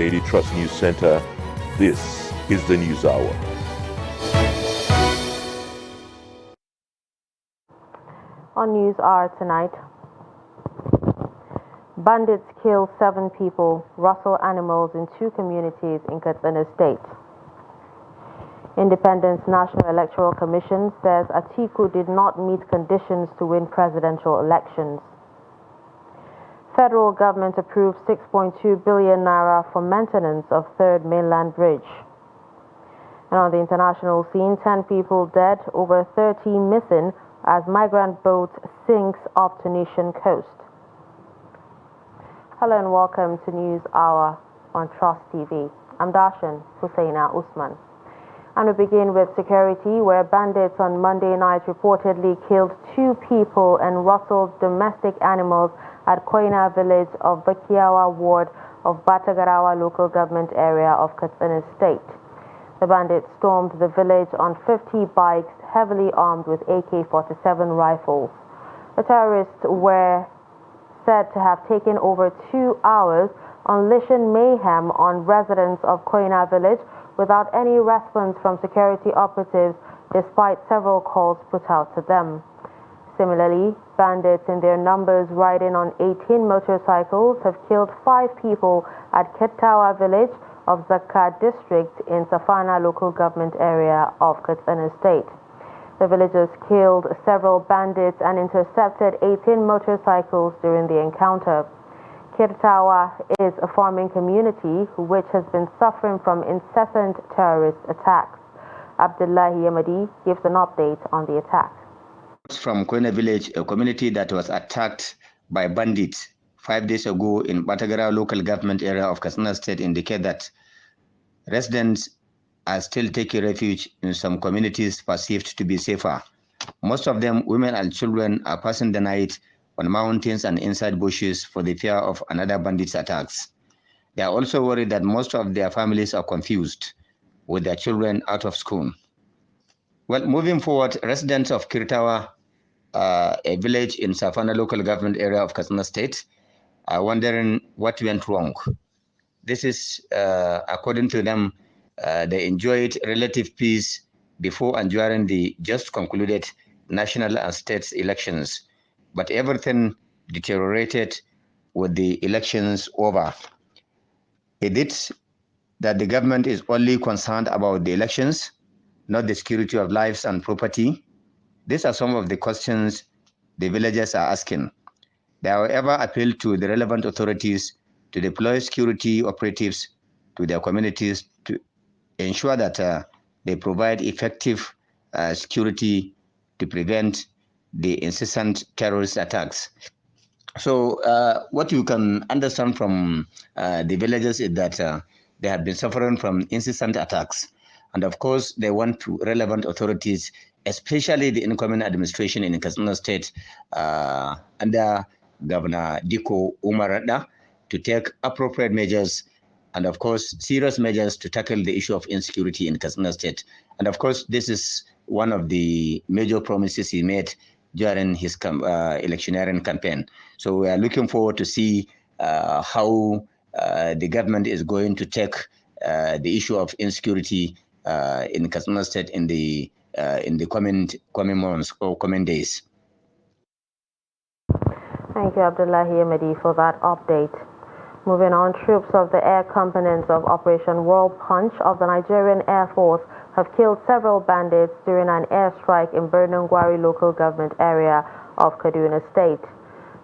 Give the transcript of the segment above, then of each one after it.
Daily Trust News Center, this is the News Hour. On News Hour tonight, bandits kill 7 people, rustle animals in 2 communities in Katsina State. Independence National Electoral Commission says Atiku did not meet conditions to win presidential elections. Federal government approved 6.2 billion naira for maintenance of Third Mainland Bridge. And on the international scene, 10 people dead, over 30 missing as migrant boat sinks off Tunisian coast. Hello and welcome to News Hour on Trust TV. I'm Darshan Hussaina Usman. And we begin with security, where bandits on Monday night reportedly killed 2 people and rustled domestic animals at Koina village of Bakiawa ward of Batagarawa local government area of Katsina State. The bandits stormed the village on 50 bikes, heavily armed with AK-47 rifles. The terrorists were said to have taken over 2 hours, unleashing mayhem on residents of Koina village without any response from security operatives, despite several calls put out to them. Similarly, bandits in their numbers riding on 18 motorcycles have killed 5 people at Ketawa village of Zakka district in Safana local government area of Katsina State. The villagers killed several bandits and intercepted 18 motorcycles during the encounter. Kirtawa is a farming community which has been suffering from incessant terrorist attacks. Abdullahi Yamadi gives an update on the attack. From Koina village, a community that was attacked by bandits 5 days ago in Batagara local government area of Katsina State, indicate that residents are still taking refuge in some communities perceived to be safer. Most of them, women and children, are passing the night on mountains and inside bushes for the fear of another bandits' attacks. They are also worried that most of their families are confused with their children out of school. Well, moving forward, residents of Kirtawa, a village in Safana local government area of Katsina State, are wondering what went wrong. This is, according to them, they enjoyed relative peace before and during the just concluded national and state elections, but everything deteriorated with the elections over. Is it that the government is only concerned about the elections, not the security of lives and property? These are some of the questions the villagers are asking. They, however, appeal to the relevant authorities to deploy security operatives to their communities to ensure that they provide effective security to prevent the incessant terrorist attacks. So what you can understand from the villagers is that they have been suffering from incessant attacks. And of course, they want to relevant authorities, especially the incoming administration in Katsina State under Governor Diko Umar Radda, to take appropriate measures and of course serious measures to tackle the issue of insecurity in Katsina State. And of course, this is one of the major promises he made during his electioneering campaign. So we are looking forward to see how the government is going to take the issue of insecurity in Katsina State in the coming months or coming days. Thank you, Abdullahi Ahmadi, for that update. Moving on, troops of the air components of Operation World Punch of the Nigerian Air Force have killed several bandits during an airstrike in Bernungwari local government area of Kaduna State.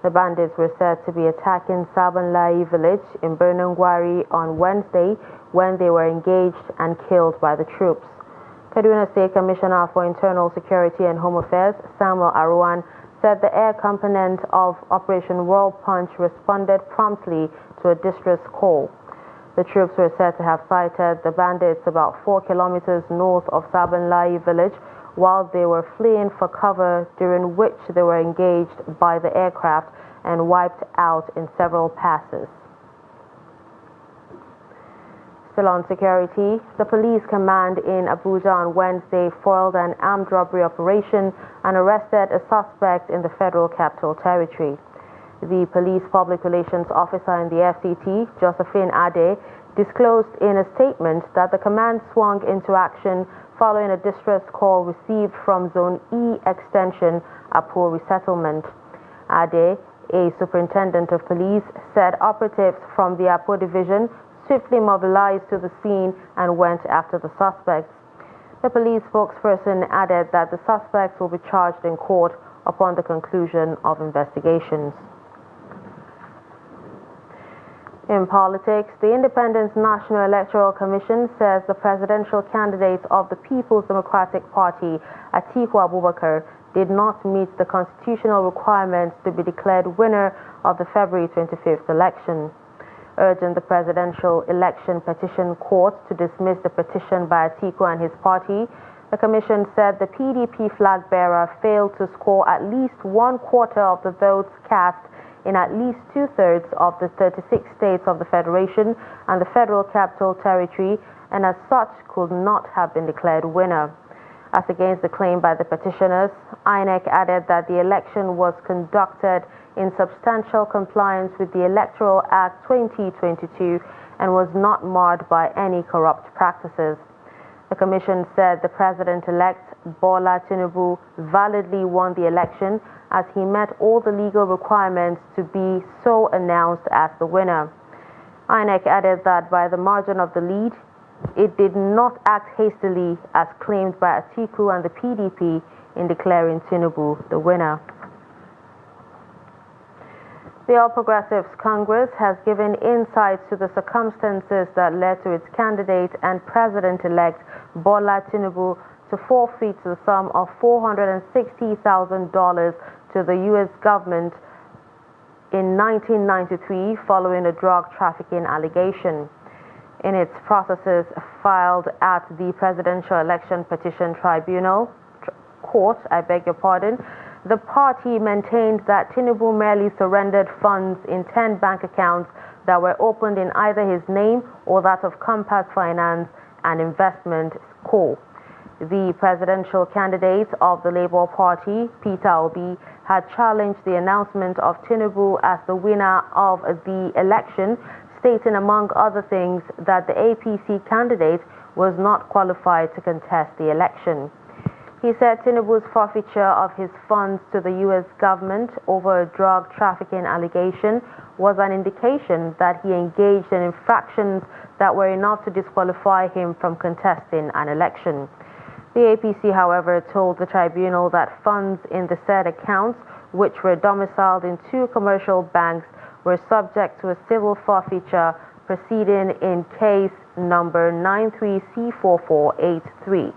The bandits were said to be attacking Sabanlai village in Bernungwari on Wednesday when they were engaged and killed by the troops. Kaduna State Commissioner for Internal Security and Home Affairs, Samuel Aruan, said the air component of Operation World Punch responded promptly to a distress call. The troops were said to have sighted the bandits about 4 kilometers north of Sabanlai village while they were fleeing for cover, during which they were engaged by the aircraft and wiped out in several passes. Still on security, the police command in Abuja on Wednesday foiled an armed robbery operation and arrested a suspect in the Federal Capital Territory. The police public relations officer in the FCT, Josephine Ade, disclosed in a statement that the command swung into action following a distress call received from Zone E Extension, Apo Resettlement. Ade, a superintendent of police, said operatives from the Apo division swiftly mobilized to the scene and went after the suspects. The police spokesperson added that the suspects will be charged in court upon the conclusion of investigations. In politics, the Independent National Electoral Commission says the presidential candidate of the People's Democratic Party, Atiku Abubakar, did not meet the constitutional requirements to be declared winner of the February 25th election. Urging the Presidential Election Petition Court to dismiss the petition by Atiku and his party, the Commission said the PDP flag bearer failed to score at least 1/4 of the votes cast in at least 2/3 of the 36 states of the Federation and the Federal Capital Territory, and as such could not have been declared winner. As against the claim by the petitioners, INEC added that the election was conducted in substantial compliance with the Electoral Act 2022 and was not marred by any corrupt practices. The Commission said the President-elect Bola Tinubu validly won the election as he met all the legal requirements to be so announced as the winner. INEC added that by the margin of the lead, it did not act hastily as claimed by Atiku and the PDP in declaring Tinubu the winner. The All Progressives Congress has given insights to the circumstances that led to its candidate and President-elect Bola Tinubu to forfeit the sum of $460,000 to the U.S. government in 1993 following a drug trafficking allegation. In its processes filed at the Presidential Election Petition Tribunal Court, the party maintained that Tinubu merely surrendered funds in 10 bank accounts that were opened in either his name or that of Compass Finance and Investment Co. The presidential candidate of the Labour Party, Peter Obi, had challenged the announcement of Tinubu as the winner of the election, stating among other things that the APC candidate was not qualified to contest the election. He said Tinubu's forfeiture of his funds to the U.S. government over a drug trafficking allegation was an indication that he engaged in infractions that were enough to disqualify him from contesting an election. The APC, however, told the tribunal that funds in the said accounts, which were domiciled in 2 commercial banks, were subject to a civil forfeiture proceeding in case number 93C4483.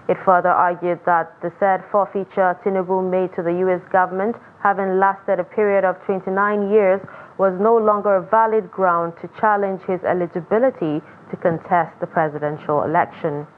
It further argued that the said forfeiture Tinubu made to the U.S. government, having lasted a period of 29 years, was no longer a valid ground to challenge his eligibility to contest the presidential election.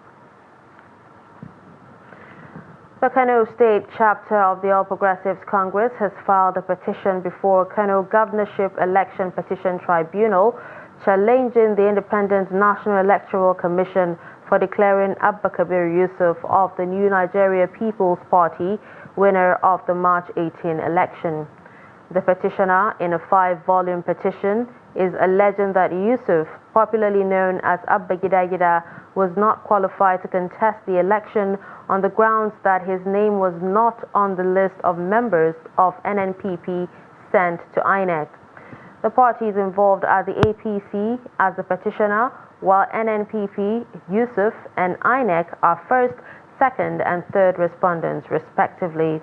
The Kano State chapter of the All Progressives Congress has filed a petition before Kano Governorship Election Petition Tribunal challenging the Independent National Electoral Commission for declaring Abba Kabir Yusuf of the New Nigeria People's Party winner of the March 18 election. The petitioner, in a 5-volume petition, is alleging that Yusuf, popularly known as Abba Gida Gida, was not qualified to contest the election on the grounds that his name was not on the list of members of NNPP sent to INEC. The parties involved are the APC as the petitioner, while NNPP, Yusuf, and INEC are first, second, and third respondents, respectively.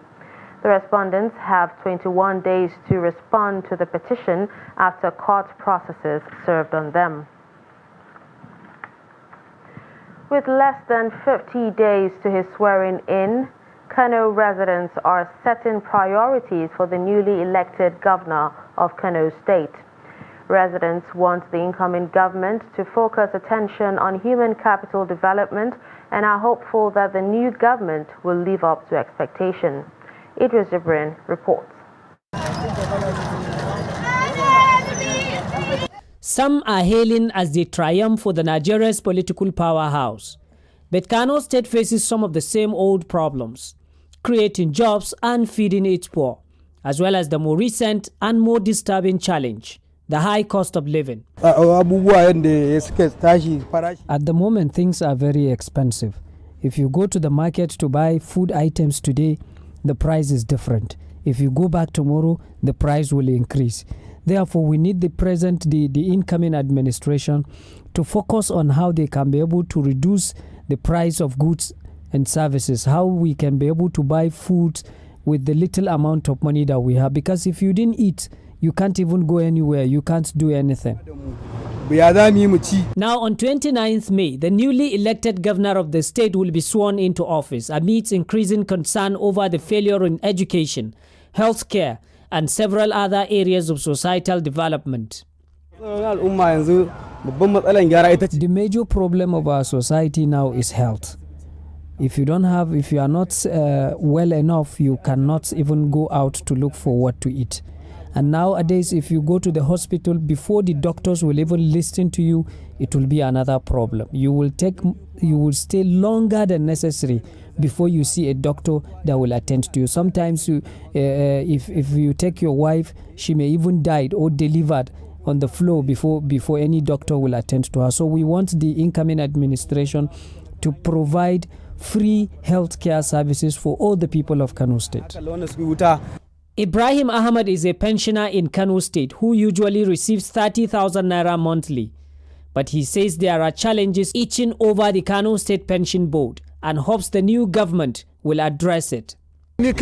The respondents have 21 days to respond to the petition after court processes served on them. With less than 50 days to his swearing-in, Kano residents are setting priorities for the newly elected governor of Kano State. Residents want the incoming government to focus attention on human capital development and are hopeful that the new government will live up to expectation. Idris Jibrin reports. Some are hailing as the triumph for the Nigeria's political powerhouse. But Kano State faces some of the same old problems, creating jobs and feeding its poor, as well as the more recent and more disturbing challenge, the high cost of living. At the moment, things are very expensive. If you go to the market to buy food items today, the price is different. If you go back tomorrow, the price will increase. Therefore, we need the incoming administration to focus on how they can be able to reduce the price of goods and services, how we can be able to buy food with the little amount of money that we have. Because if you didn't eat, you can't even go anywhere. You can't do anything. Now, on 29th May, the newly elected governor of the state will be sworn into office amidst increasing concern over the failure in education, healthcare, and several other areas of societal development. The major problem of our society now is health. If you are not well enough, you cannot even go out to look for what to eat. And nowadays, if you go to the hospital, before the doctors will even listen to you, it will be another problem. You will stay longer than necessary before you see a doctor that will attend to you. Sometimes, if you take your wife, she may even die or delivered on the floor before any doctor will attend to her. So we want the incoming administration to provide free healthcare services for all the people of Kano State. Ibrahim Ahmad is a pensioner in Kano State who usually receives 30,000 naira monthly. But he says there are challenges itching over the Kano State Pension Board and hopes the new government will address it. I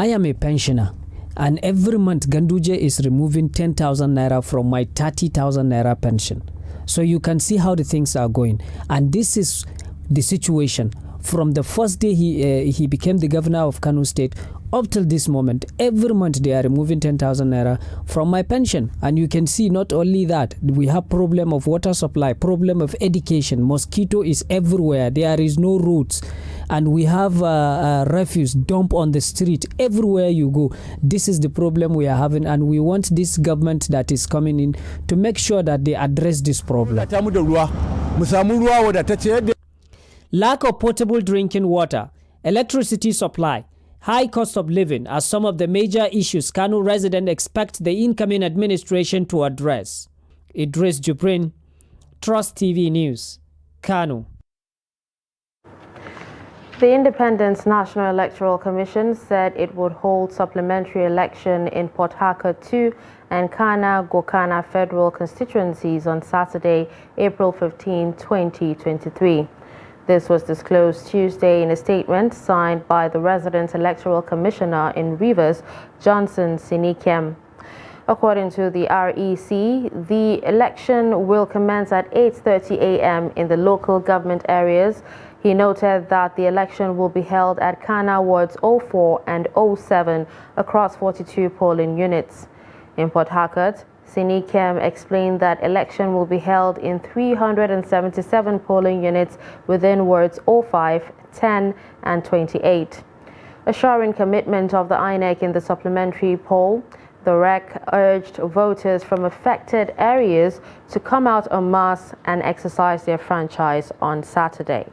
am a pensioner, and every month Ganduje is removing 10,000 naira from my 30,000 naira pension. So you can see how the things are going. And this is the situation. From the first day he became the governor of Kano State up till this moment, every month they are removing 10,000 naira from my pension. And you can see not only that, we have problem of water supply, problem of education, mosquito is everywhere, there is no roads, and we have refuse dump on the street everywhere you go. This is the problem we are having, and we want this government that is coming in to make sure that they address this problem. Lack of potable drinking water, electricity supply, high cost of living are some of the major issues Kano residents expect the incoming administration to address. Idris Jubrin, Trust TV News, Kano. The Independent National Electoral Commission said it would hold supplementary election in Port Harcourt 2 and Kana Gokana federal constituencies on Saturday, April 15, 2023. This was disclosed Tuesday in a statement signed by the resident electoral commissioner in Rivers, Johnson Sinikem. According to the REC, the election will commence at 8:30 a.m. in the local government areas. He noted that the election will be held at Kana wards 04 and 07 across 42 polling units. In Port Harcourt, Sinikem explained that election will be held in 377 polling units within wards 05, 10 and 28. Assuring commitment of the INEC in the supplementary poll, the REC urged voters from affected areas to come out en masse and exercise their franchise on Saturday.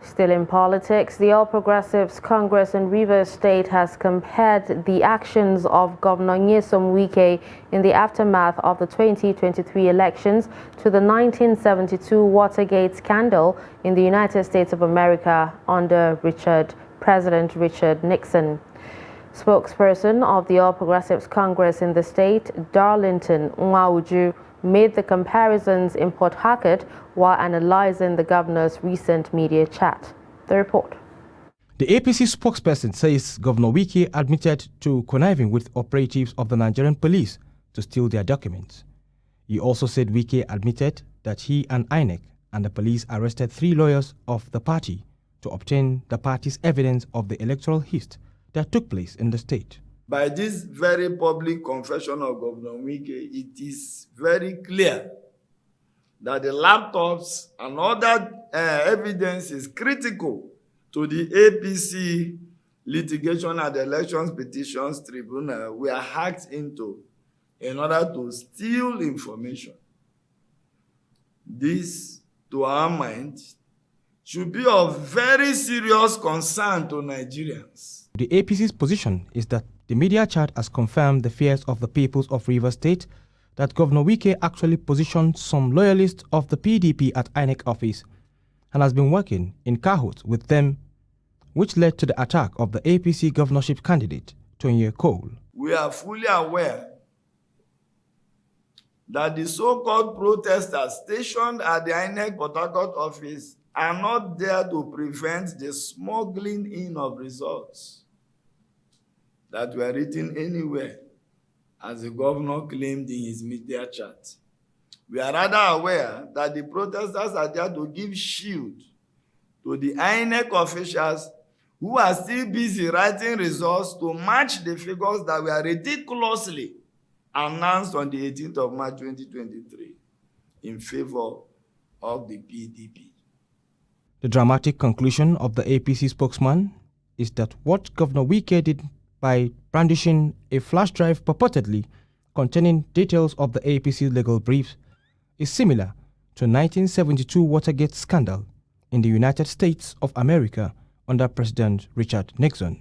Still in politics, the All Progressives Congress in Rivers State has compared the actions of Governor Nyesom Wike in the aftermath of the 2023 elections to the 1972 Watergate scandal in the United States of America under President Richard Nixon. Spokesperson of the All Progressives Congress in the state, Darlington Nwauju, made the comparisons in Port Harcourt while analyzing the governor's recent media chat. The report. The APC spokesperson says Governor Wike admitted to conniving with operatives of the Nigerian police to steal their documents. He also said Wike admitted that he and INEC and the police arrested 3 lawyers of the party to obtain the party's evidence of the electoral heist that took place in the state. By this very public confession of Governor Wike, it is very clear that the laptops and other evidence is critical to the APC litigation and the elections petitions tribunal we are hacked into in order to steal information. This, to our mind, should be of very serious concern to Nigerians. The APC's position is that the media chat has confirmed the fears of the peoples of Rivers State that Governor Wike actually positioned some loyalists of the PDP at INEC office and has been working in cahoots with them, which led to the attack of the APC governorship candidate, Tonye Cole. We are fully aware that the so-called protesters stationed at the INEC Port Harcourt office are not there to prevent the smuggling in of results that were written anywhere, as the governor claimed in his media chat. We are rather aware that the protesters are there to give shield to the INEC officials who are still busy writing results to match the figures that were ridiculously announced on the 18th of March 2023 in favor of the PDP. The dramatic conclusion of the APC spokesman is that what Governor Wike did by brandishing a flash drive purportedly containing details of the APC legal briefs is similar to 1972 Watergate scandal in the United States of America under President Richard Nixon.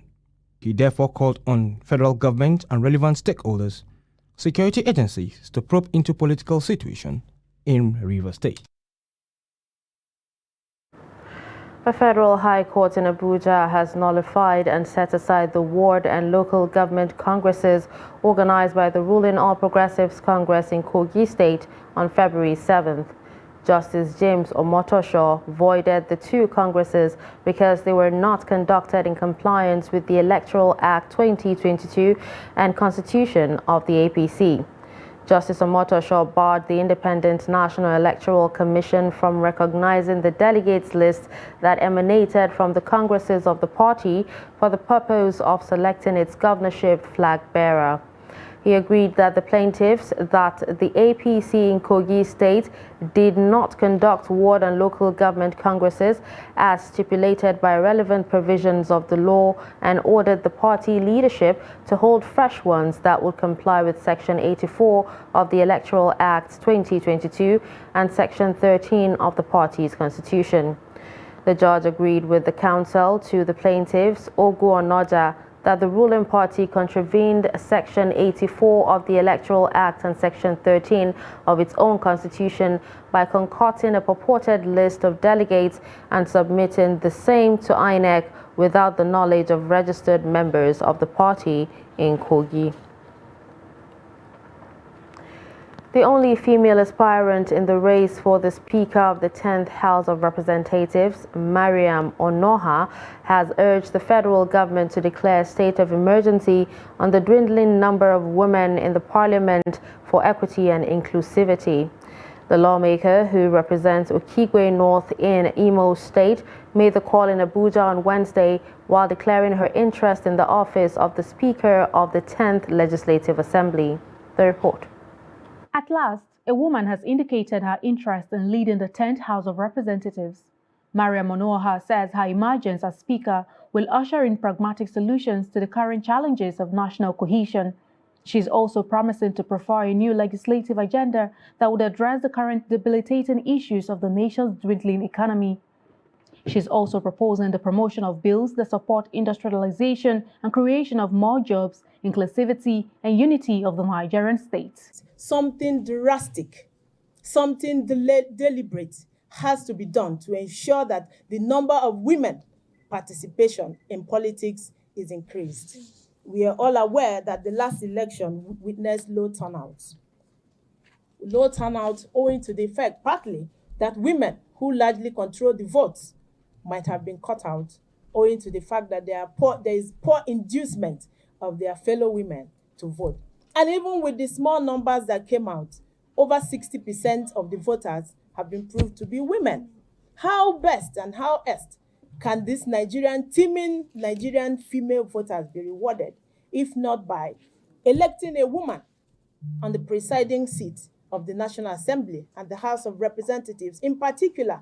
He therefore called on federal government and relevant stakeholders, security agencies, to probe into political situation in Rivers State. A federal high court in Abuja has nullified and set aside the ward and local government congresses organized by the ruling All Progressives Congress in Kogi State on February 7th. Justice James Omotosho voided the two congresses because they were not conducted in compliance with the Electoral Act 2022 and Constitution of the APC. Justice Omotosho barred the Independent National Electoral Commission from recognizing the delegates list that emanated from the congresses of the party for the purpose of selecting its governorship flag bearer. He agreed that the plaintiffs that the APC in Kogi State did not conduct ward and local government congresses as stipulated by relevant provisions of the law and ordered the party leadership to hold fresh ones that would comply with Section 84 of the Electoral Act 2022 and Section 13 of the party's constitution. The judge agreed with the counsel to the plaintiffs, Ogu Onoja, that the ruling party contravened Section 84 of the Electoral Act and Section 13 of its own constitution by concocting a purported list of delegates and submitting the same to INEC without the knowledge of registered members of the party in Kogi. The only female aspirant in the race for the Speaker of the 10th House of Representatives, Mariam Onoha, has urged the federal government to declare a state of emergency on the dwindling number of women in the parliament for equity and inclusivity. The lawmaker, who represents Okigwe North in Imo State, made the call in Abuja on Wednesday while declaring her interest in the office of the Speaker of the 10th Legislative Assembly. The report. At last, a woman has indicated her interest in leading the 10th House of Representatives. Mariam Onoha says her emergence as Speaker will usher in pragmatic solutions to the current challenges of national cohesion. She is also promising to prefer a new legislative agenda that would address the current debilitating issues of the nation's dwindling economy. She is also proposing the promotion of bills that support industrialization and creation of more jobs, inclusivity, and unity of the Nigerian state. Something drastic, something deliberate has to be done to ensure that the number of women participation in politics is increased. We are all aware that the last election witnessed low turnout. Low turnout owing to the fact, partly, that women who largely control the votes might have been cut out, owing to the fact that there is poor inducement of their fellow women to vote. And even with the small numbers that came out, over 60% of the voters have been proved to be women. How best and how best can this teeming Nigerian female voters be rewarded, if not by electing a woman on the presiding seat of the National Assembly and the House of Representatives, in particular,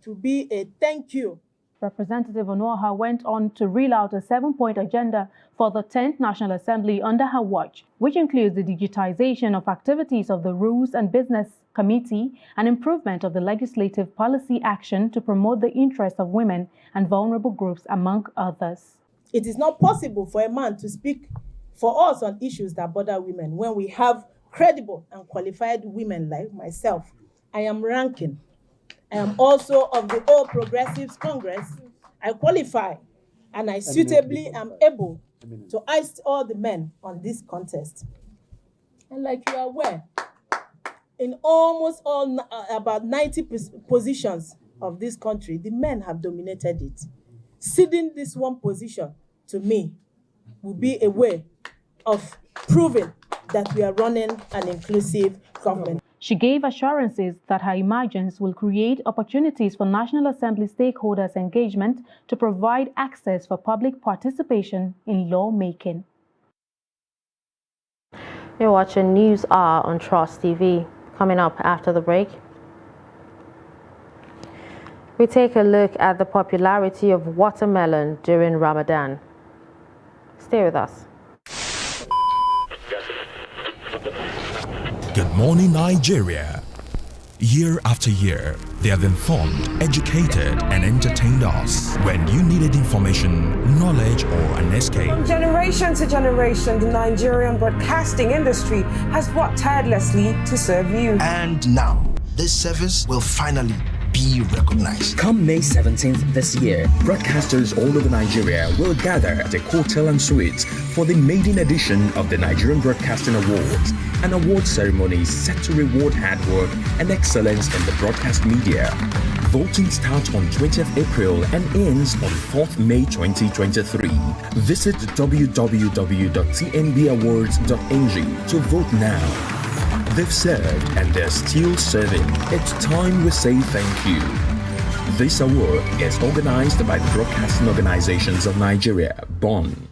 to be a thank you Representative Onuoha went on to reel out a 7-point agenda for the 10th National Assembly under her watch, which includes the digitization of activities of the Rules and Business Committee and improvement of the legislative policy action to promote the interests of women and vulnerable groups, among others. It is not possible for a man to speak for us on issues that bother women when we have credible and qualified women like myself. I am ranking. I am also of the All Progressives Congress. I qualify and I suitably am able to oust all the men on this contest. And like you are aware, in almost all, about 90 positions of this country, the men have dominated it. Ceding this one position to me will be a way of proving that we are running an inclusive government. She gave assurances that her emergence will create opportunities for National Assembly stakeholders' engagement to provide access for public participation in lawmaking. You're watching News Hour on Trust TV. Coming up after the break, we take a look at the popularity of watermelon during Ramadan. Stay with us. Good morning, Nigeria. Year after year, they have informed, educated, and entertained us. When you needed information, knowledge, or an escape. From generation to generation, the Nigerian broadcasting industry has worked tirelessly to serve you. And now, this service will finally be recognized. Come May 17th this year, broadcasters all over Nigeria will gather at a hotel and suites for the maiden edition of the Nigerian Broadcasting Awards, an award ceremony set to reward hard work and excellence in the broadcast media. Voting starts on 20th April and ends on 4th May 2023. Visit www.tnbawards.ng to vote now. They've served and they're still serving. It's time we say thank you. This award is organized by the Broadcasting Organizations of Nigeria, BON.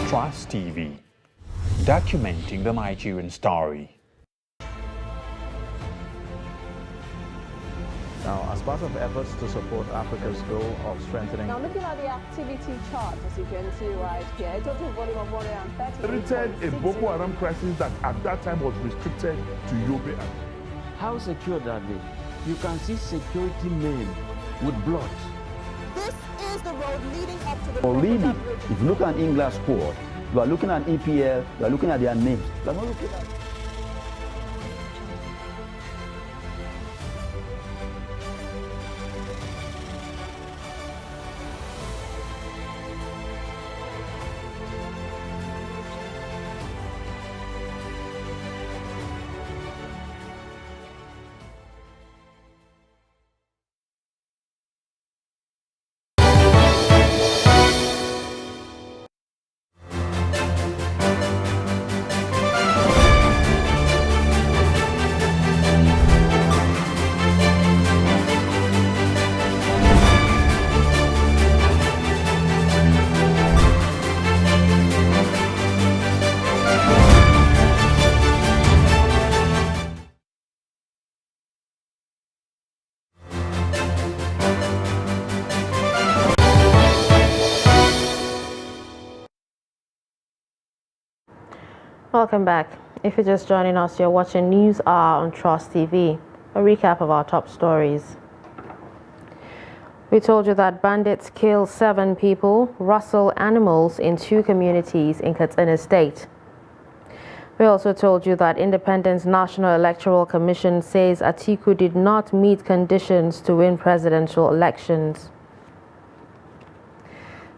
Trust TV, documenting the Nigerian story. Now, as part of efforts to support Africa's goal of strengthening... Now, looking at the activity chart, as you can see right here, a total volume of 130... Created a Boko Haram crisis that at that time was restricted to Yobe. How secure are they? You can see security men with blood. This is the road leading up to the... Really, if you look at England squad, you are looking at EPL, you are looking at their names. You are not looking at... Welcome back. If you're just joining us, you're watching News Hour on Trust TV. A recap of our top stories. We told you that bandits killed 7 people, rustle animals in 2 communities in Katsina State. We also told you that Independent National Electoral Commission says Atiku did not meet conditions to win presidential elections.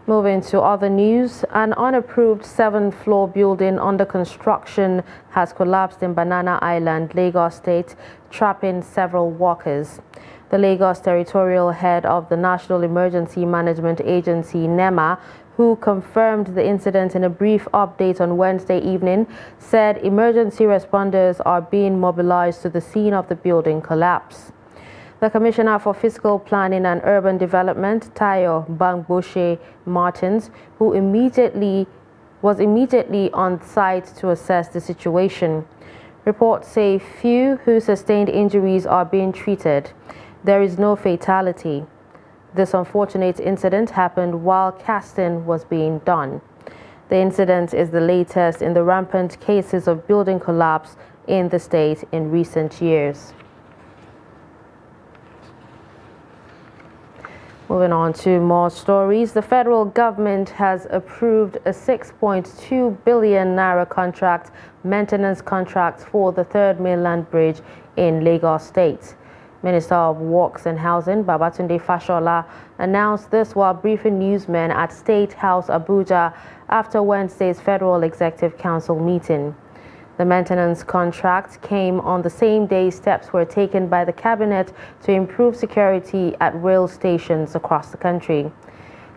Moving to other news, an unapproved 7th-floor building under construction has collapsed in Banana Island, Lagos State, trapping several workers. The Lagos territorial head of the National Emergency Management Agency, NEMA, who confirmed the incident in a brief update on Wednesday evening, said emergency responders are being mobilized to the scene of the building collapse. The Commissioner for Fiscal Planning and Urban Development, Tayo Bangboshe Martins, who was immediately on site to assess the situation. Reports say few who sustained injuries are being treated. There is no fatality. This unfortunate incident happened while casting was being done. The incident is the latest in the rampant cases of building collapse in the state in recent years. Moving on to more stories, the federal government has approved a 6.2 billion naira contract, maintenance contract for the Third Mainland Bridge in Lagos State. Minister of Works and Housing, Babatunde Fashola, announced this while briefing newsmen at State House Abuja after Wednesday's Federal Executive Council meeting. The maintenance contract came on the same day steps were taken by the cabinet to improve security at rail stations across the country.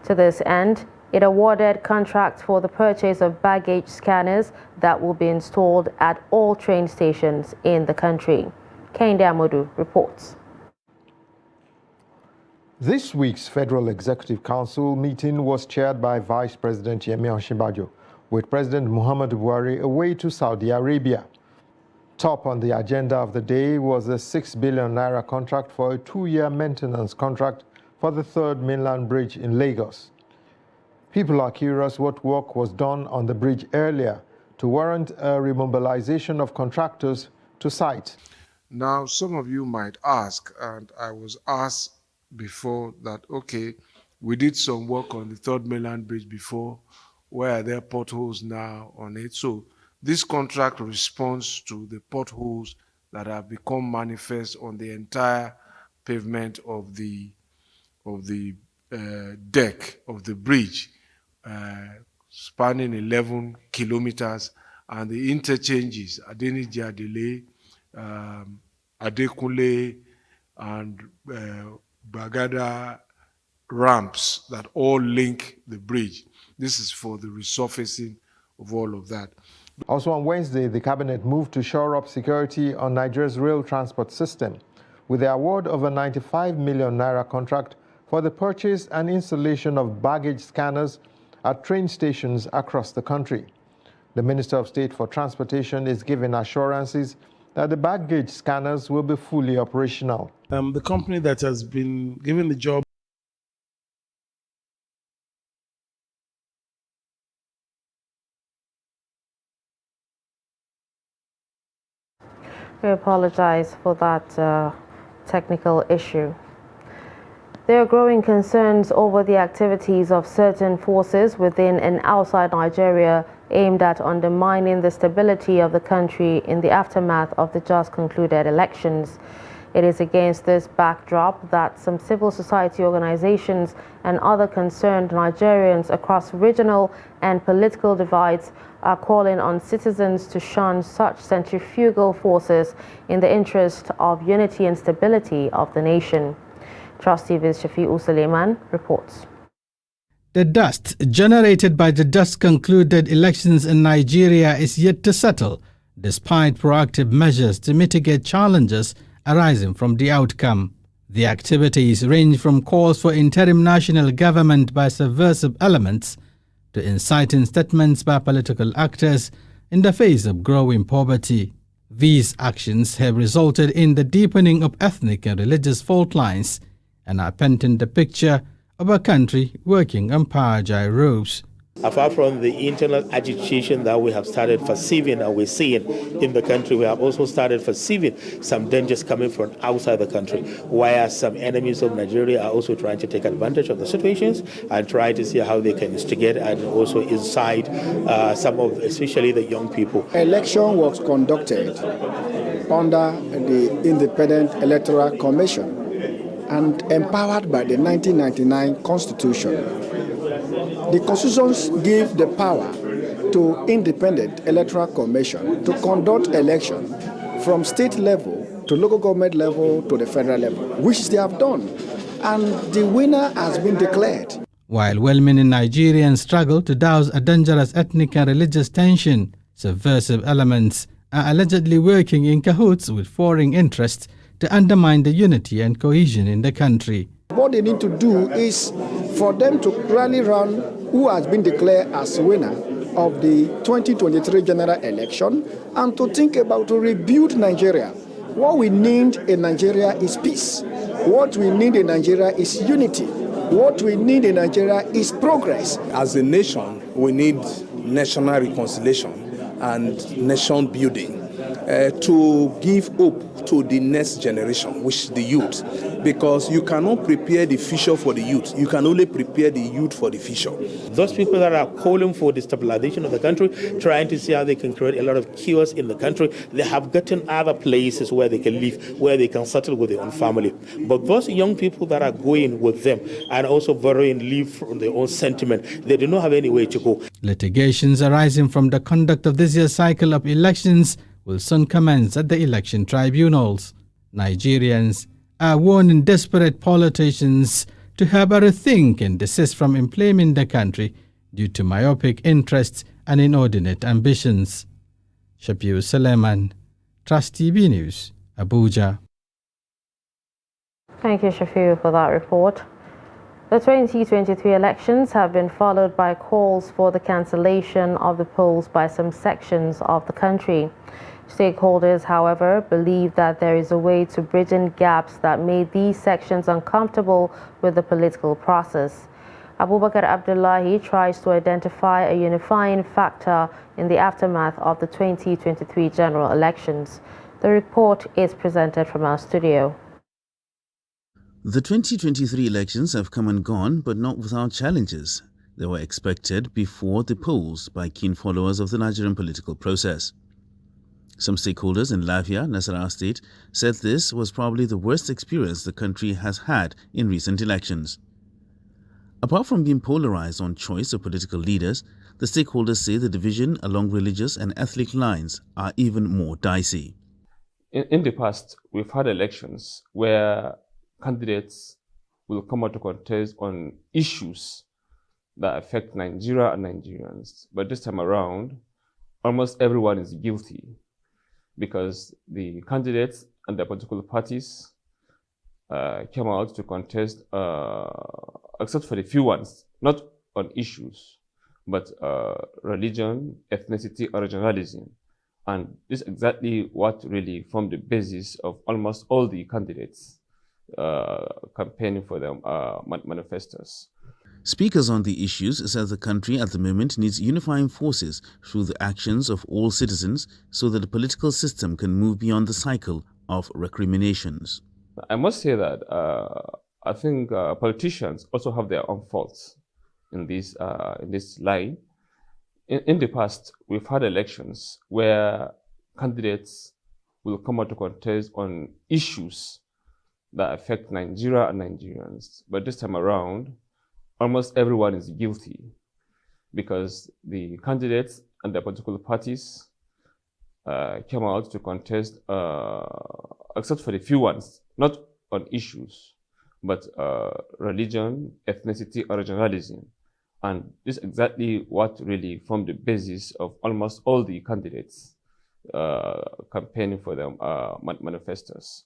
To this end, it awarded contracts for the purchase of baggage scanners that will be installed at all train stations in the country. Kehinde Amodu reports. This week's Federal Executive Council meeting was chaired by Vice President Yemi Osinbajo, with President Muhammadu Buhari away to Saudi Arabia. Top on the agenda of the day was a 6 billion naira contract for a 2-year maintenance contract for the Third Mainland Bridge in Lagos. People are curious what work was done on the bridge earlier to warrant a remobilization of contractors to site. Now, some of you might ask, and I was asked before that, okay, we did some work on the Third Mainland Bridge before. Where are there potholes now on it? So this contract responds to the potholes that have become manifest on the entire pavement of the deck of the bridge, spanning 11 kilometers, and the interchanges, Adeniji Adele, Adekunle, and Bagada ramps that all link the bridge. This is for the resurfacing of all of that. Also on Wednesday, the cabinet moved to shore up security on Nigeria's rail transport system with the award of a 95 million naira contract for the purchase and installation of baggage scanners at train stations across the country. The Minister of State for Transportation is giving assurances that the baggage scanners will be fully operational. The company that has been given the job We apologize for that technical issue. There are growing concerns over the activities of certain forces within and outside Nigeria aimed at undermining the stability of the country in the aftermath of the just concluded elections. It is against this backdrop that some civil society organizations and other concerned Nigerians across regional and political divides are calling on citizens to shun such centrifugal forces in the interest of unity and stability of the nation. Trust TV's Shafi'u Suleiman reports. The dust generated by the just concluded elections in Nigeria is yet to settle, despite proactive measures to mitigate challenges arising from the outcome. The activities range from calls for interim national government by subversive elements to inciting statements by political actors in the face of growing poverty. These actions have resulted in the deepening of ethnic and religious fault lines and are painting the picture of a country working on power gyros. Apart from the internal agitation that we have started perceiving and we're seeing in the country, we have also started perceiving some dangers coming from outside the country, where some enemies of Nigeria are also trying to take advantage of the situations and try to see how they can instigate and also incite some of, especially the young people. Election was conducted under the Independent Electoral Commission and empowered by the 1999 Constitution. The Constitution gave the power to Independent Electoral Commission to conduct election from state level to local government level to the federal level, which they have done, and the winner has been declared. While well-meaning Nigerians struggle to douse a dangerous ethnic and religious tension, subversive elements are allegedly working in cahoots with foreign interests to undermine the unity and cohesion in the country. What they need to do is for them to rally around who has been declared as winner of the 2023 general election and to think about to rebuild Nigeria. What we need in Nigeria is peace. What we need in Nigeria is unity. What we need in Nigeria is progress. As a nation, we need national reconciliation and nation building to give hope to the next generation, which is the youth. Because you cannot prepare the future for the youth. You can only prepare the youth for the future. Those people that are calling for the stabilization of the country, trying to see how they can create a lot of chaos in the country, they have gotten other places where they can live, where they can settle with their own family. But those young people that are going with them and also borrowing live from their own sentiment, they do not have any way to go. Litigations arising from the conduct of this year's cycle of elections will soon commence at the election tribunals. Nigerians are warning desperate politicians to have a rethink and desist from inflaming the country due to myopic interests and inordinate ambitions. Shafiu Suleiman, Trust TV News, Abuja. Thank you, Shafiu, for that report. The 2023 elections have been followed by calls for the cancellation of the polls by some sections of the country. Stakeholders, however, believe that there is a way to bridge in gaps that made these sections uncomfortable with the political process. Abubakar Abdullahi tries to identify a unifying factor in the aftermath of the 2023 general elections. The report is presented from our studio. The 2023 elections have come and gone, but not without challenges. They were expected before the polls by keen followers of the Nigerian political process. Some stakeholders in Lafia, Nasarawa State, said this was probably the worst experience the country has had in recent elections. Apart from being polarized on choice of political leaders, the stakeholders say the division along religious and ethnic lines are even more dicey. In the past, we've had elections where candidates will come out to contest on issues that affect Nigeria and Nigerians. But this time around, almost everyone is guilty, because the candidates and their political parties came out to contest, except for the few ones, not on issues, but religion, ethnicity, or regionalism. And this is exactly what really formed the basis of almost all the candidates campaigning for their manifestos. Speakers on the issues said the country at the moment needs unifying forces through the actions of all citizens so that the political system can move beyond the cycle of recriminations. I must say that I think politicians also have their own faults in this line. In the past, we've had elections where candidates will come out to contest on issues that affect Nigeria and Nigerians. But this time around, almost everyone is guilty, because the candidates and their political parties came out to contest, except for the few ones, not on issues, but religion, ethnicity, or regionalism. And this is exactly what really formed the basis of almost all the candidates campaigning for their manifestos.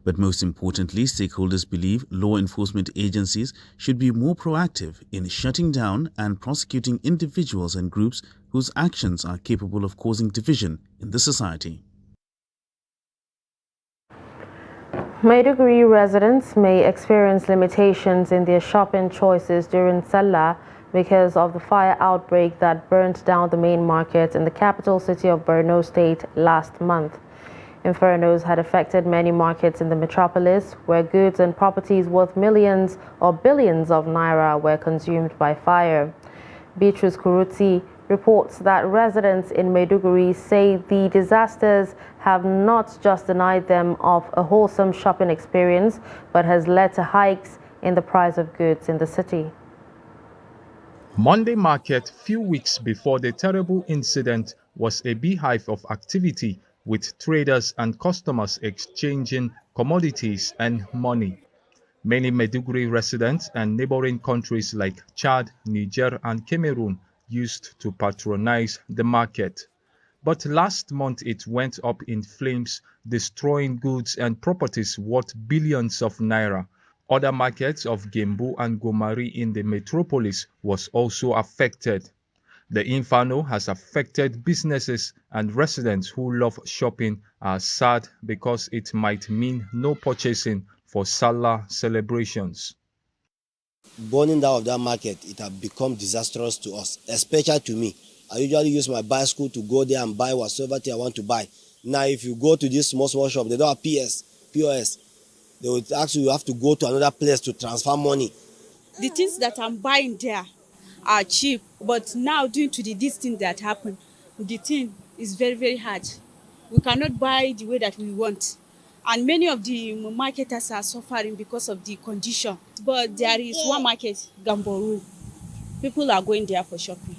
But most importantly, stakeholders believe law enforcement agencies should be more proactive in shutting down and prosecuting individuals and groups whose actions are capable of causing division in the society. Maiduguri residents may experience limitations in their shopping choices during Salah because of the fire outbreak that burnt down the main market in the capital city of Borno State last month. Infernos had affected many markets in the metropolis, where goods and properties worth millions or billions of naira were consumed by fire. Beatrice Kuruti reports that residents in Maiduguri say the disasters have not just denied them of a wholesome shopping experience, but has led to hikes in the price of goods in the city. Monday market, few weeks before the terrible incident, was a beehive of activity, with traders and customers exchanging commodities and money. Many Maiduguri residents and neighboring countries like Chad, Niger, and Cameroon used to patronize the market. But last month it went up in flames, destroying goods and properties worth billions of naira. Other markets of Gembu and Gomari in the metropolis was also affected. The inferno has affected businesses, and residents who love shopping are sad because it might mean no purchasing for Salah celebrations. Burning down of that market, it has become disastrous to us, especially to me. I usually use my bicycle to go there and buy whatsoever thing I want to buy. Now, if you go to this small shop, they don't have POS. They will ask you have to go to another place to transfer money. The things that I'm buying there are cheap, but now due to this thing that happened, the thing is very, very hard. We cannot buy the way that we want. And many of the marketers are suffering because of the condition. But there is one market, Gamboru. People are going there for shopping.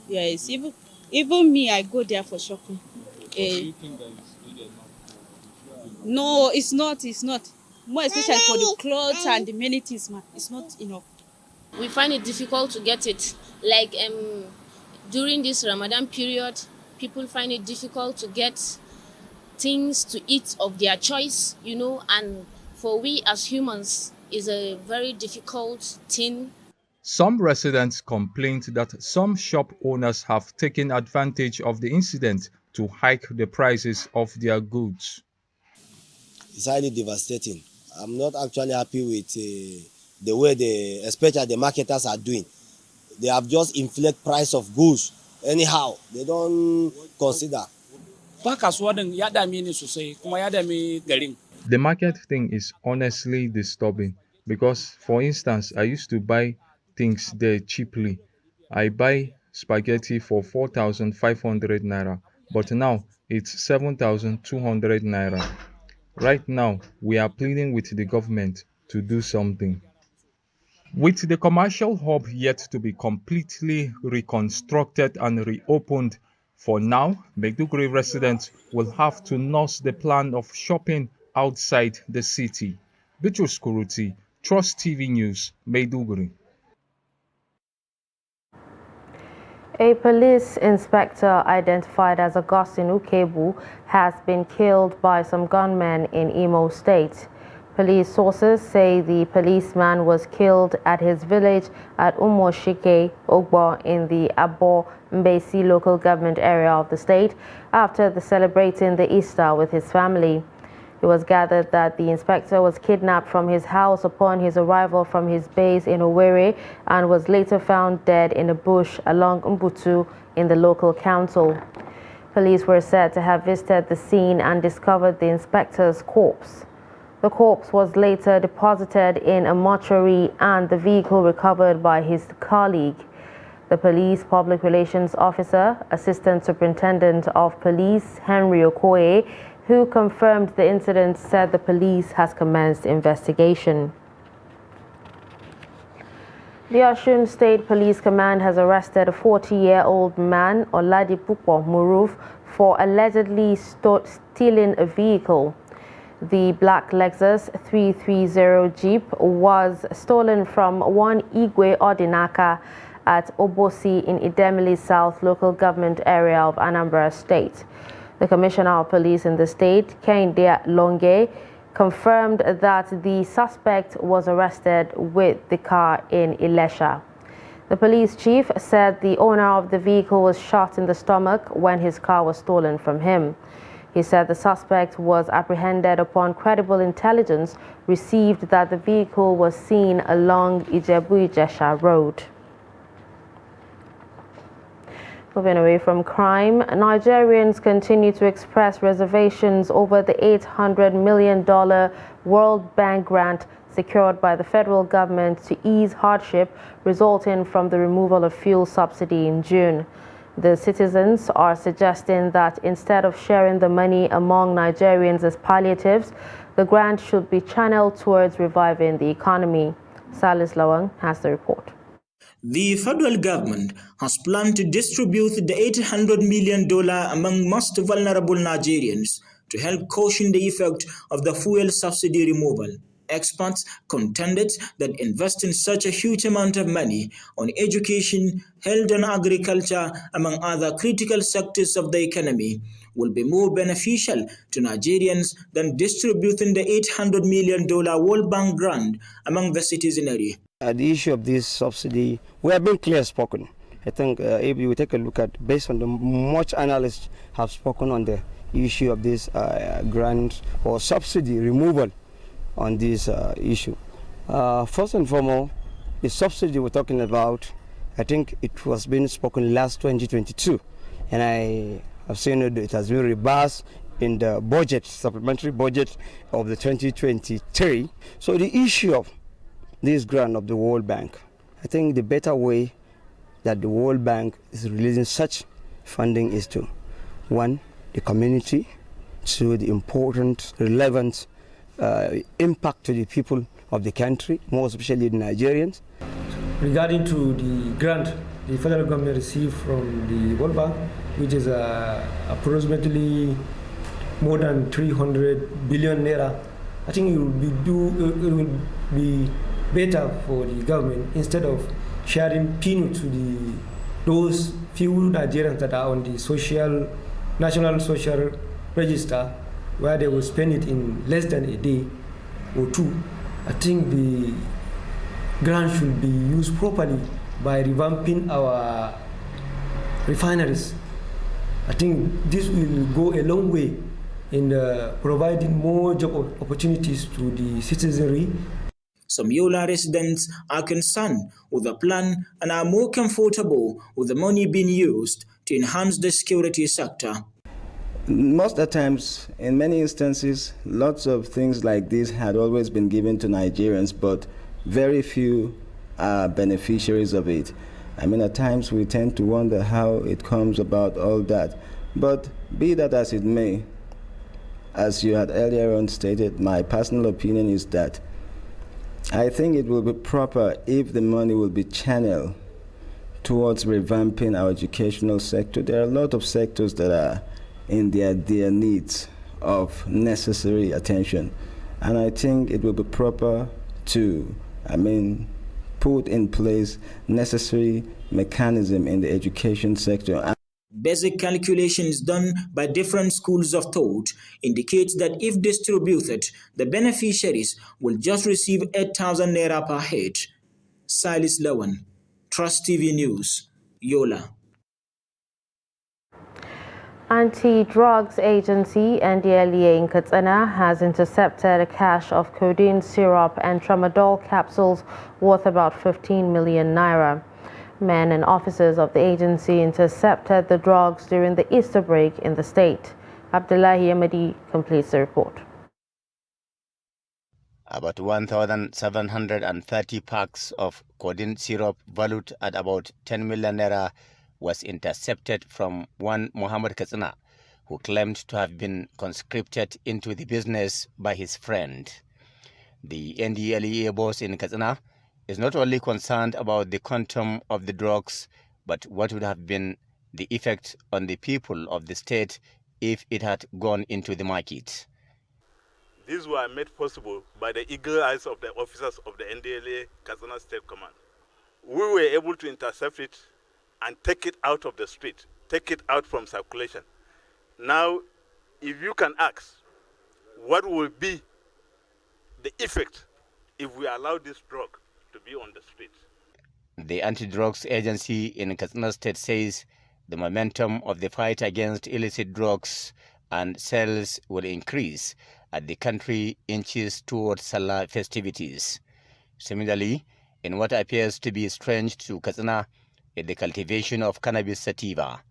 Yes, even me, I go there for shopping. Do you think that it's needed No, it's not. More especially for the clothes and the many things, man. It's not enough. We find it difficult to get it. Like during this Ramadan period, people find it difficult to get things to eat of their choice, and for we as humans is a very difficult thing. Some residents complained that some shop owners have taken advantage of the incident to hike the prices of their goods. It's highly devastating. I'm not actually happy with the way especially the marketers are doing. They have just inflated price of goods anyhow. They don't consider. The market thing is honestly disturbing because, for instance, I used to buy things there cheaply. I buy spaghetti for 4,500 naira, but now it's 7,200 naira. Right now, we are pleading with the government to do something. With the commercial hub yet to be completely reconstructed and reopened, for now, Maiduguri residents will have to nurse the plan of shopping outside the city. Bitrus Kuruti, Trust TV News, Maiduguri. A police inspector identified as Augustine Ukebu has been killed by some gunmen in Imo State. Police sources say the policeman was killed at his village at Umoshike, Ogbo, in the Abo Mbesi local government area of the state after celebrating the Easter with his family. It was gathered that the inspector was kidnapped from his house upon his arrival from his base in Owerri and was later found dead in a bush along Mbutu in the local council. Police were said to have visited the scene and discovered the inspector's corpse. The corpse was later deposited in a mortuary and the vehicle recovered by his colleague. The police public relations officer, Assistant Superintendent of Police Henry Okoye, who confirmed the incident, said the police has commenced investigation. The Osun State Police Command has arrested a 40-year-old man, Oladipupo Muruf, for allegedly stealing a vehicle. The black Lexus 330 Jeep was stolen from one Igwe Odinaka at Obosi in Idemili South local government area of Anambra State. The Commissioner of Police in the state, Kehinde Longe, confirmed that the suspect was arrested with the car in Ilesha. The police chief said the owner of the vehicle was shot in the stomach when his car was stolen from him. He said the suspect was apprehended upon credible intelligence received that the vehicle was seen along Ijebu-Ijesha Road. Moving away from crime, Nigerians continue to express reservations over the $800 million World Bank grant secured by the federal government to ease hardship resulting from the removal of fuel subsidy in June. The citizens are suggesting that instead of sharing the money among Nigerians as palliatives, the grant should be channeled towards reviving the economy. Salis Lawang has the report. The federal government has planned to distribute the $800 million among most vulnerable Nigerians to help cushion the effect of the fuel subsidy removal. Experts contended that investing such a huge amount of money on education, health and agriculture, among other critical sectors of the economy, will be more beneficial to Nigerians than distributing the $800 million World Bank grant among the citizenry. The issue of this subsidy, we have been clear spoken. I think if you take a look at, based on the much analysts have spoken on the issue of this grant or subsidy removal on this issue. First and foremost, the subsidy we're talking about, I think it was being spoken last 2022, and I have seen it has been reversed in the budget, supplementary budget of the 2023. So the issue of this grant of the World Bank, I think the better way that the World Bank is releasing such funding is to, one, the community, two, the important, relevant impact to the people of the country, more especially the Nigerians. Regarding to the grant the federal government received from the World Bank, which is approximately more than 300 billion naira, I think it will be better for the government instead of sharing peanuts to those few Nigerians that are on the national social register, where they will spend it in less than a day or two. I think the grant should be used properly by revamping our refineries. I think this will go a long way in providing more job opportunities to the citizenry. Some Yola residents are concerned with the plan and are more comfortable with the money being used to enhance the security sector. Most of the times, in many instances, lots of things like this had always been given to Nigerians, but very few are beneficiaries of it. I mean, at times we tend to wonder how it comes about, all that. But be that as it may, as you had earlier on stated, my personal opinion is that I think it will be proper if the money will be channeled towards revamping our educational sector. There are a lot of sectors that are in their needs of necessary attention. And I think it will be proper to, put in place necessary mechanism in the education sector. Basic calculations done by different schools of thought indicate that if distributed, the beneficiaries will just receive 8,000 naira per head. Silas Lawan, Trust TV News, Yola. Anti-Drugs Agency NDLEA in Katsina has intercepted a cache of codeine syrup and tramadol capsules worth about 15 million naira. Men and officers of the agency intercepted the drugs during the Easter break in the state. Abdullahi Ahmadi completes the report. About 1,730 packs of codeine syrup valued at about 10 million naira was intercepted from one Muhammad Katsina, who claimed to have been conscripted into the business by his friend. The NDLEA boss in Katsina is not only concerned about the quantum of the drugs, but what would have been the effect on the people of the state if it had gone into the market. These were made possible by the eagle eyes of the officers of the NDLEA Katsina State Command. We were able to intercept it and take it out of the street, take it out from circulation. Now, if you can ask, what will be the effect if we allow this drug to be on the street? The Anti-Drugs Agency in Katsina State says the momentum of the fight against illicit drugs and sales will increase as the country inches towards Salah festivities. Similarly, in what appears to be strange to Katsina, in the cultivation of cannabis sativa.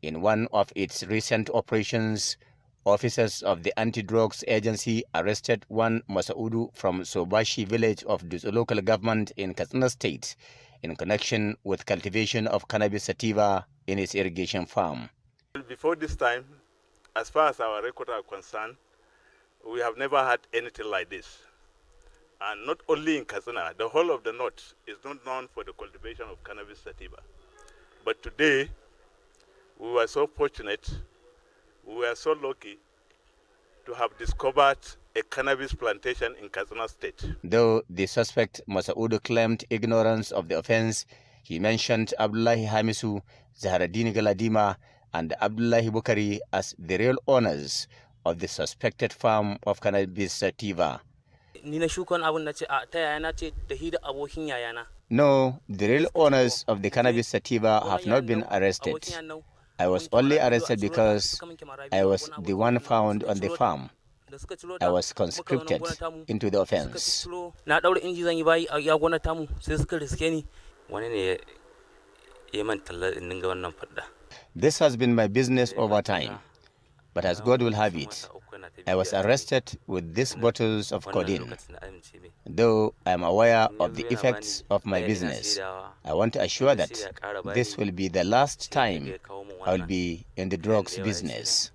In one of its recent operations, officers of the Anti-Drugs Agency arrested one Masaudu from Sobashi village of Dutse local government in Katsina State in connection with cultivation of cannabis sativa in its irrigation farm. Before this time, as far as our records are concerned, we have never had anything like this. And not only in Katsina, the whole of the north is not known for the cultivation of cannabis sativa. But today, we were so fortunate, we were so lucky to have discovered a cannabis plantation in Katsina State. Though the suspect Masaudu claimed ignorance of the offense, he mentioned Abdullahi Hamisu, Zaharaddin Galadima, and Abdullahi Bukari as the real owners of the suspected farm of cannabis sativa. No, the real owners of the cannabis sativa have not been arrested. I was only arrested because I was the one found on the farm. I was conscripted into the offense. This has been my business over time, but as God will have it, I was arrested with these bottles of codeine. Though I am aware of the effects of my business, I want to assure that this will be the last time I will be in the drugs business.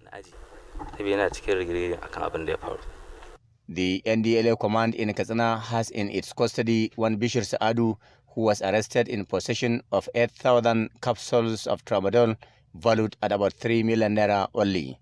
The NDLA command in Katsina has in its custody one Bishir Saadu, who was arrested in possession of 8,000 capsules of tramadol valued at about 3 million naira only.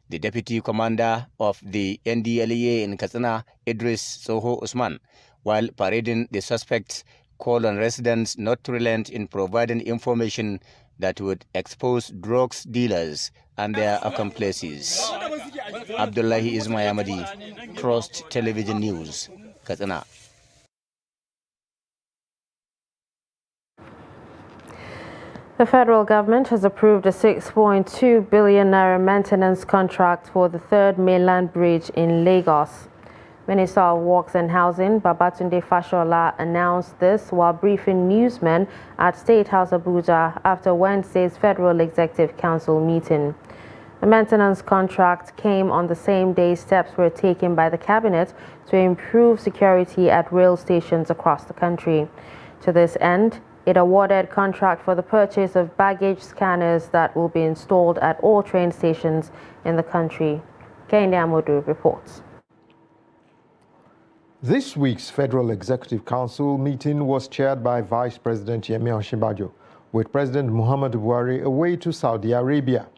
The deputy commander of the NDLEA in Katsina, Idris Soho Usman, while parading the suspects, called on residents not to relent in providing information that would expose drugs dealers and their accomplices. Abdullahi Ismayamadi, Trust Television News, Katsina. The federal government has approved a 6.2 billion naira maintenance contract for the third mainland bridge in Lagos. Minister of Works and Housing, Babatunde Fashola, announced this while briefing newsmen at State House Abuja after Wednesday's Federal Executive Council meeting. The maintenance contract came on the same day steps were taken by the cabinet to improve security at rail stations across the country. To this end, it awarded contract for the purchase of baggage scanners that will be installed at all train stations in the country. Kende Amodu reports. This week's Federal Executive Council meeting was chaired by Vice President Yemi Osinbajo, with President Muhammadu Buhari away to Saudi Arabia.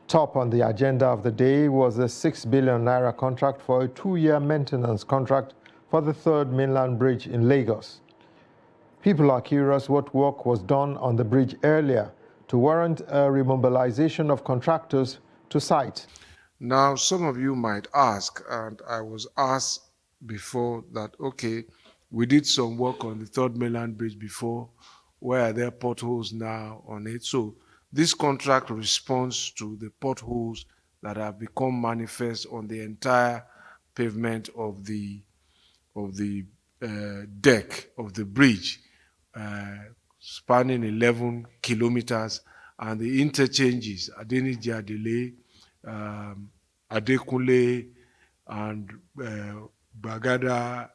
Top on the agenda of the day was a 6 billion naira contract for a 2-year maintenance contract for the third mainland bridge in Lagos. People are curious what work was done on the bridge earlier to warrant a remobilization of contractors to site. Now, some of you might ask, and I was asked before that, okay, we did some work on the third mainland bridge before. Where are there potholes now on it? So this contract responds to the potholes that have become manifest on the entire pavement of the deck of the bridge, spanning 11 kilometers, and the interchanges, Adeniji Adele, Adekunle, and Bagada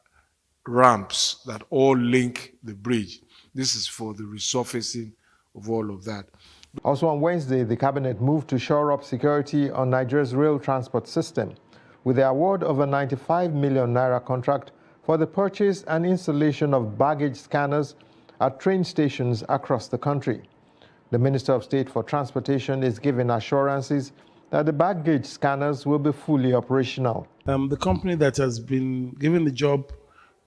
ramps that all link the bridge. This is for the resurfacing of all of that. Also on Wednesday, the cabinet moved to shore up security on Nigeria's rail transport system with the award of a 95 million naira contract for the purchase and installation of baggage scanners at train stations across the country. The Minister of State for Transportation is giving assurances that the baggage scanners will be fully operational. The company that has been given the job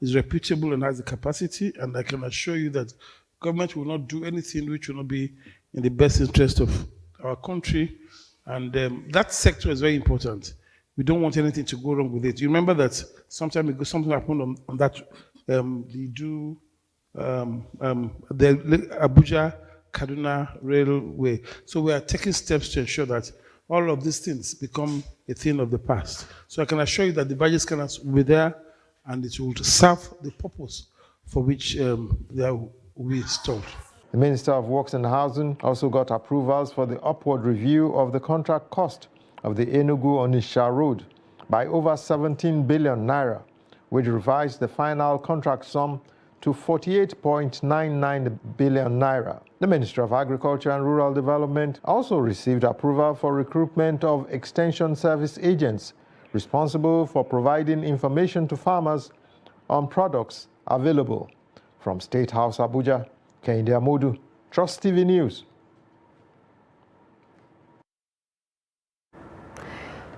is reputable and has the capacity, and I can assure you that government will not do anything which will not be in the best interest of our country, and that sector is very important. We don't want anything to go wrong with it. You remember that some time ago something happened on that the Abuja Kaduna Railway. So we are taking steps to ensure that all of these things become a thing of the past. So I can assure you that the budget scanners will be there and it will serve the purpose for which they will be installed. The Minister of Works and Housing also got approvals for the upward review of the contract cost of the Enugu-Onitsha Road by over 17 billion naira, which revised the final contract sum to 48.99 billion naira. The Ministry of Agriculture and Rural Development also received approval for recruitment of extension service agents responsible for providing information to farmers on products available. From State House, Abuja, Kehinde Amodu, Trust TV News.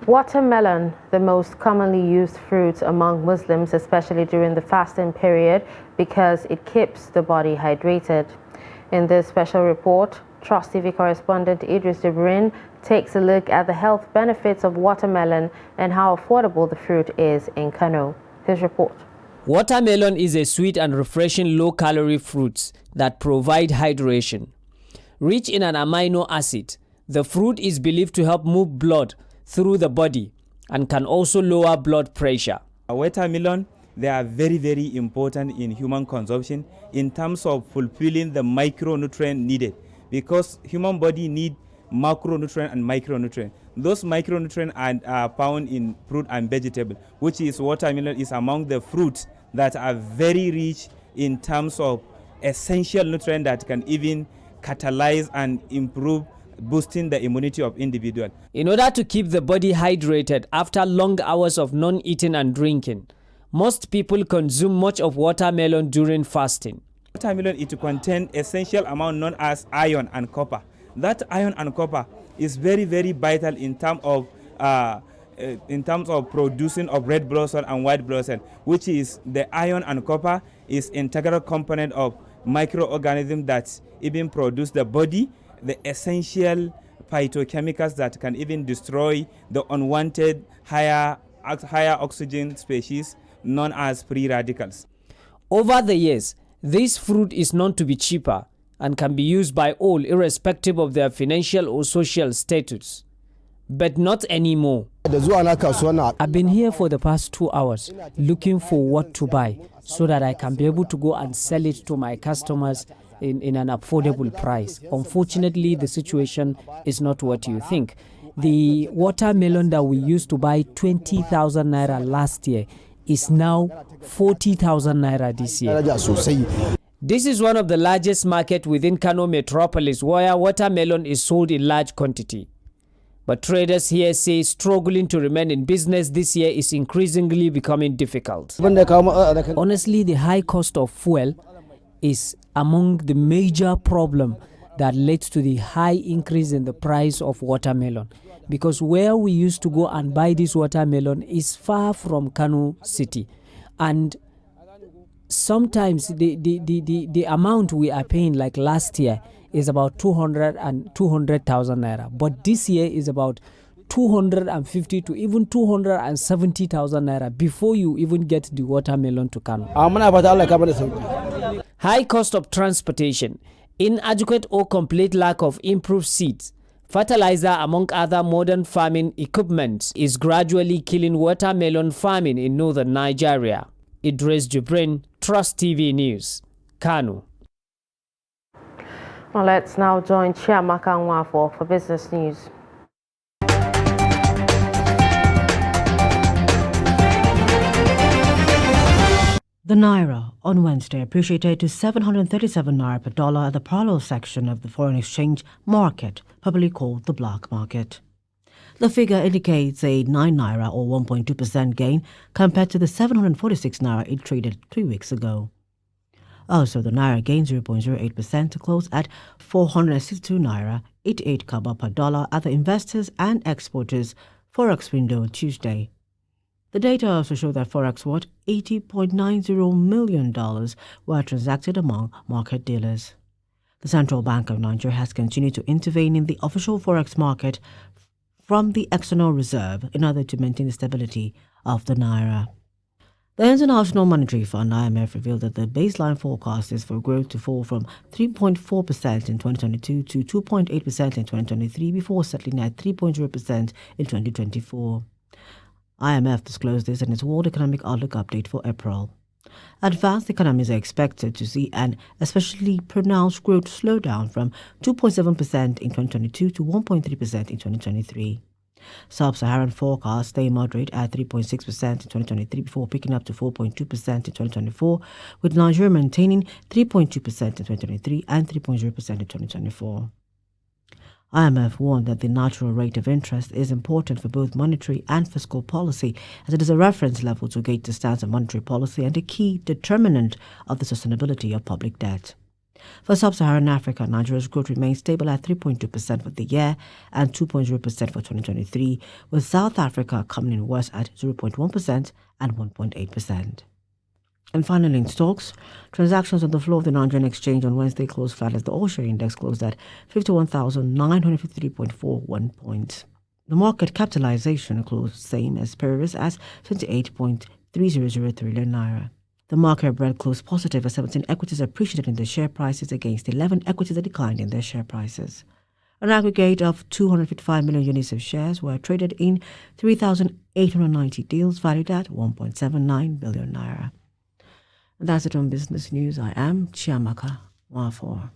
Watermelon, the most commonly used fruit among Muslims, especially during the fasting period, because it keeps the body hydrated. In this special report, Trust TV correspondent Idris Jibrin takes a look at the health benefits of watermelon and how affordable the fruit is in Kano. His report. Watermelon is a sweet and refreshing low-calorie fruit that provide hydration. Rich in an amino acid, the fruit is believed to help move blood through the body and can also lower blood pressure. Watermelon, they are very, very important in human consumption in terms of fulfilling the micronutrient needed, because human body need macronutrient and micronutrient. Those micronutrients are found in fruit and vegetable, which is watermelon is among the fruits that are very rich in terms of essential nutrient that can even catalyze and improve boosting the immunity of individual. In order to keep the body hydrated after long hours of non-eating and drinking, most people consume much of watermelon during fasting. Watermelon, it contains essential amount known as iron and copper. That iron and copper is very, very vital in terms of producing of red blood cell and white blood cell, which is the iron and copper is integral component of microorganisms that even produce the body, the essential phytochemicals that can even destroy the unwanted higher oxygen species known as free radicals. Over the years, this fruit is known to be cheaper and can be used by all irrespective of their financial or social status. But not anymore. I've been here for the past 2 hours looking for what to buy so that I can be able to go and sell it to my customers in an affordable price. Unfortunately, the situation is not what you think. The watermelon that we used to buy 20,000 naira last year is now 40,000 naira this year. This is one of the largest markets within Kano metropolis where watermelon is sold in large quantity. But traders here say struggling to remain in business this year is increasingly becoming difficult. Honestly, the high cost of fuel is among the major problem that led to the high increase in the price of watermelon, because where we used to go and buy this watermelon is far from Kano city, and sometimes the amount we are paying, like last year, is about 200,000 naira, but this year is about 250 to even 270,000 naira before you even get the watermelon to Kano. High cost of transportation, inadequate or complete lack of improved seeds, fertilizer, among other modern farming equipment is gradually killing watermelon farming in northern Nigeria. Idris Jibrin, Trust TV News, Kano. Well, let's now join Chiamaka Nwafo for business news. The Naira on Wednesday appreciated to 737 Naira per dollar at the parallel section of the foreign exchange market, popularly called the black market. The figure indicates a 9 Naira or 1.2% gain compared to the 746 Naira it traded 3 weeks ago. Also, the Naira gained 0.08% to close at 462 Naira 88 kobo per dollar at the investors and exporters Forex window Tuesday. The data also showed that Forex worth $80.90 million were transacted among market dealers. The Central Bank of Nigeria has continued to intervene in the official Forex market from the external reserve in order to maintain the stability of the Naira. The International Monetary Fund, IMF, revealed that the baseline forecast is for growth to fall from 3.4% in 2022 to 2.8% in 2023 before settling at 3.0% in 2024. IMF disclosed this in its World Economic Outlook update for April. Advanced economies are expected to see an especially pronounced growth slowdown from 2.7% in 2022 to 1.3% in 2023. Sub-Saharan forecasts stay moderate at 3.6% in 2023 before picking up to 4.2% in 2024, with Nigeria maintaining 3.2% in 2023 and 3.0% in 2024. IMF warned that the natural rate of interest is important for both monetary and fiscal policy, as it is a reference level to gauge the stance of monetary policy and a key determinant of the sustainability of public debt. For Sub-Saharan Africa, Nigeria's growth remains stable at 3.2% for the year and 2.0% for 2023, with South Africa coming in worse at 0.1% and 1.8%. And finally, in stocks, transactions on the floor of the Nigerian exchange on Wednesday closed flat as the all-share index closed at 51,953.41 points. The market capitalization closed same as previous at 28.300 trillion naira. The market bread closed positive as 17 equities appreciated in their share prices against 11 equities that declined in their share prices. An aggregate of 255 million units of shares were traded in 3,890 deals valued at 1.79 billion naira. And that's it on Business News. I am Chiamaka Nwafor.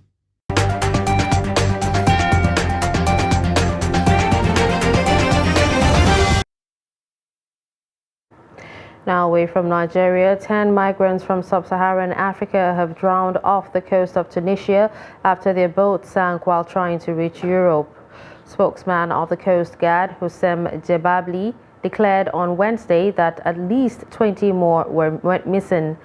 Now away from Nigeria, 10 migrants from sub-Saharan Africa have drowned off the coast of Tunisia after their boat sank while trying to reach Europe. Spokesman of the Coast Guard, Houssem Djebabli, declared on Wednesday that at least 20 more went missing.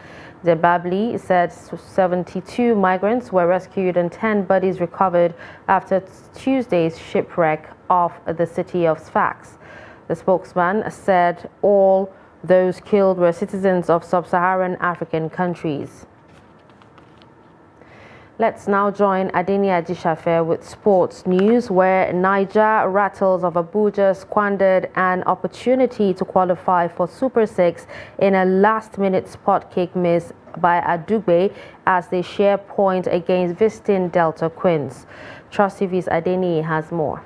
Djebabli said 72 migrants were rescued and 10 bodies recovered after Tuesday's shipwreck off the city of Sfax. The spokesman said all those killed were citizens of sub-Saharan African countries. Let's now join Adeni Ajishafe with sports news, where Niger Rattles of Abuja squandered an opportunity to qualify for Super 6 in a last-minute spot kick miss by Adugbe as they share points against visiting Delta Queens. Trust TV's Adeni has more.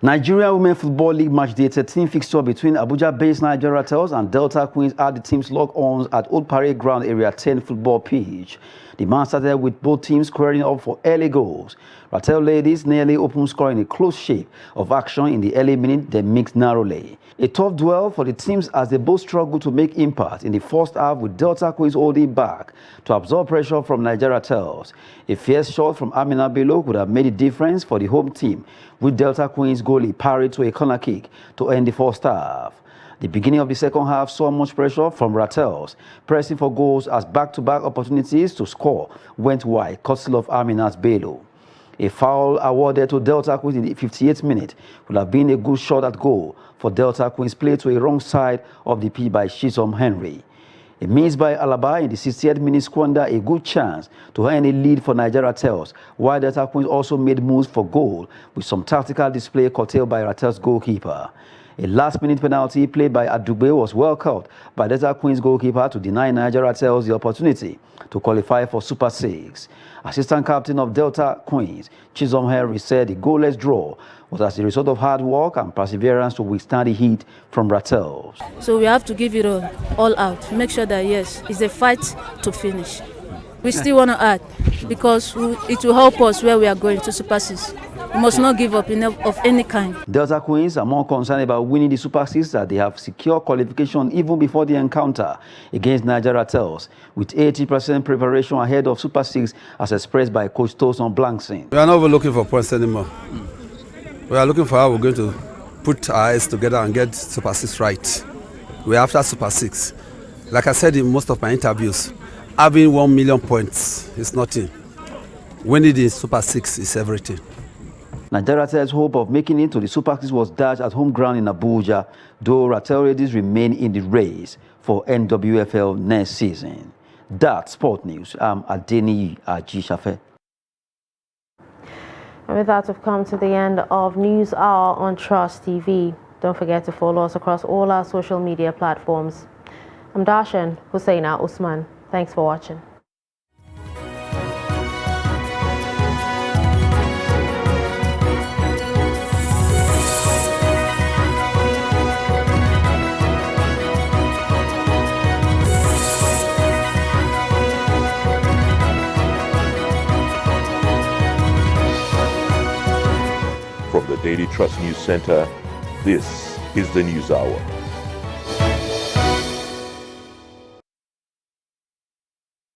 Nigeria Women Football League Matchday 13 fixture between Abuja-based Niger Rattles and Delta Queens at the team's lock-ons at Old Parade Ground Area 10 football pitch. The match started with both teams squaring up for early goals. Rattle ladies nearly opened scoring a close shape of action in the early minute, then mixed narrowly. A tough duel for the teams as they both struggled to make impact in the first half, with Delta Queens holding back to absorb pressure from Niger Rattles. A fierce shot from Amina Bello could have made a difference for the home team, with Delta Queens goalie parried to a corner kick to end the first half. The beginning of the second half saw much pressure from Rattles, pressing for goals as back-to-back opportunities to score went wide, courtesy of Amina's Bello. A foul awarded to Delta Queens in the 58th minute would have been a good shot at goal for Delta Queens, played to a wrong side of the pitch by Chisom Henry. A miss by Alaba in the 68th minute squandered a good chance to earn a lead for Niger Rattles, while Delta Queens also made moves for goal with some tactical display curtailed by Rattles goalkeeper. A last-minute penalty played by Adugbe was well caught by Delta Queens goalkeeper to deny Niger Rattles the opportunity to qualify for Super 6. Assistant captain of Delta Queens, Chisom Henry, said the goalless draw was as a result of hard work and perseverance to withstand the heat from Rattles. So we have to give it all out, make sure that yes, it's a fight to finish. We still want to add because it will help us where we are going to Super 6. We must not give up of any kind. Delta Queens are more concerned about winning the Super 6 that they have secured qualification even before the encounter against Niger Rattles, with 80% preparation ahead of Super 6 as expressed by Coach Tosun Blankson. We are not even looking for points anymore. We are looking for how we're going to put our eyes together and get Super 6 right. We're after Super 6. Like I said in most of my interviews, having 1 million points is nothing. Winning the Super 6 is everything. Niger Rattles' hope of making it to the Super 6 was dashed at home ground in Abuja, though Rattle ladies remain in the race for NWFL next season. That's Sport News. I'm Adeni Ajishafe. And with that, we've come to the end of News Hour on Trust TV. Don't forget to follow us across all our social media platforms. I'm Darshan Hussaina Usman. Thanks for watching. From the Daily Trust News Center, this is the News Hour.